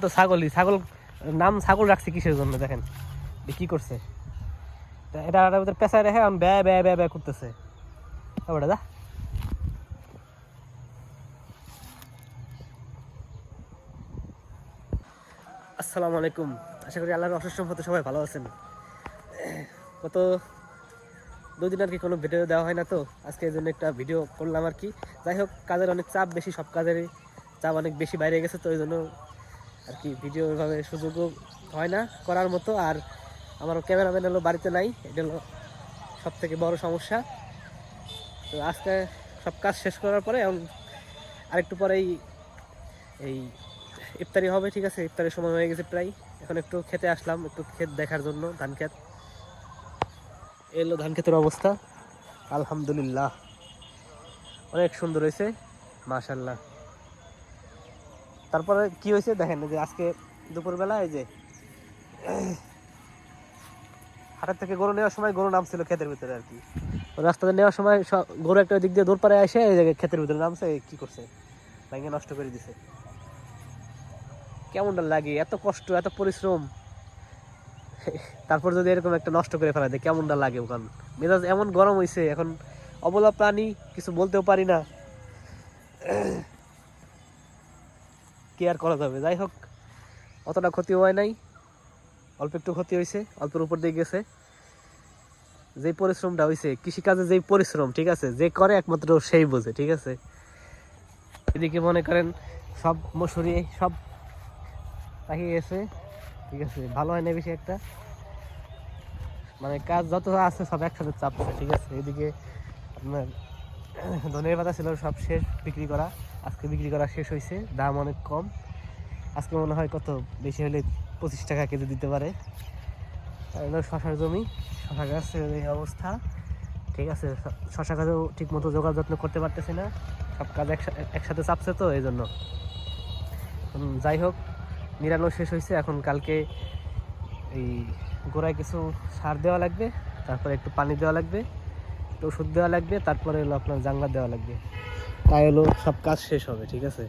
তো ছাগলই, ছাগল নাম ছাগল রাখছে কিসের জন্য দেখেন কি করছে। এটা ওদের পেঁচায় রেখে এখন ব্যয় ব্যয় ব্যয় ব্যয় করতেছে। ওটা দা আসসালামু আলাইকুম, আশা করি আল্লাহর অশেষ রহমতে সবাই ভালো আছেন। গত 2 দিন আর কি কোনো ভিডিও দেওয়া হয় না, তো আজকে এই জন্য একটা ভিডিও করলাম আর কি। যাই হোক, কাজের অনেক চাপ বেশি, সব কাজেরই চাপ অনেক বেশি বাইরে গেছে, তো এই জন্য আর কি ভিডিও ওইভাবে সুযোগও হয় না করার মতো। আর আমারও ক্যামেরাম্যান হলো বাড়িতে নাই, এটা হলো সব থেকে বড় সমস্যা। তো আজকে সব কাজ শেষ করার পরে এখন আরেকটু পরেই এই ইফতারি হবে, ঠিক আছে। ইফতারের সময় হয়ে গেছে প্রায়, এখন একটু খেতে আসলাম, একটু ক্ষেত দেখার জন্য। ধান ক্ষেত এলো, ধান ক্ষেতের অবস্থা আলহামদুলিল্লাহ অনেক সুন্দর হয়েছে মাশাআল্লাহ। তারপরে কি হয়েছে দেখেন, যে আজকে দুপুরবেলা এই যে হাটের থেকে গরু নেওয়ার সময় গরু নামছিল ক্ষেতের ভিতরে আর কি। রাস্তাতে নেওয়ার সময় গরু একটা দিক দিয়ে দৌড় পাড়ে এসে এই জায়গায় ক্ষেতের ভিতরে নামছে, কি করছে ব্যাঙ্গে নষ্ট করে দিছে। কেমনটা লাগে, এত কষ্ট এত পরিশ্রম, তারপর যদি এরকম একটা নষ্ট করে ফেলা দেয় কেমনটা লাগে। ওখান মেজাজ এমন গরম হয়েছে, এখন অবলা প্রাণী, কিছু বলতেও পারি না, কি আর করা যাবে। যাই হোক, অতটা ক্ষতি হয় নাই, অল্প একটু ক্ষতি হয়েছে, অল্পের উপর দিয়ে গেছে। যে পরিশ্রমটা হয়েছে কৃষিকাজে, যেই পরিশ্রম, ঠিক আছে, যে করে একমাত্র সেই বোঝে, ঠিক আছে। এদিকে মনে করেন সব মসুরি সব পাকিয়ে গেছে, ঠিক আছে, ভালো হয় না বেশি একটা, মানে কাজ যত আছে সব একসাথে চাপছে, ঠিক আছে। এদিকে আপনার ধনের পাতা ছিল সব শেষ বিক্রি করা, আজকে বিক্রি করা শেষ হয়েছে, দাম অনেক কম। আজকে মনে হয় কত বেশি হলে 25 টাকা কেজি দিতে পারে। এগুলো শশার জমি, শশা গাছের এই অবস্থা, ঠিক আছে। শশা গাছেও ঠিক মতো যোগান যত্ন করতে পারতেছি না, সব কাজ একসাথে চাপছে, তো এই জন্য। যাই হোক, নিরানো শেষ হয়েছে, এখন কালকে এই গোড়ায় কিছু সার দেওয়া লাগবে, তারপরে একটু পানি দেওয়া লাগবে, একটু ওষুধ দেওয়া লাগবে, তারপরে হলো আপনার জাংলা দেওয়া লাগবে, তাই হলো সব কাজ শেষ হবে, ঠিক আছে।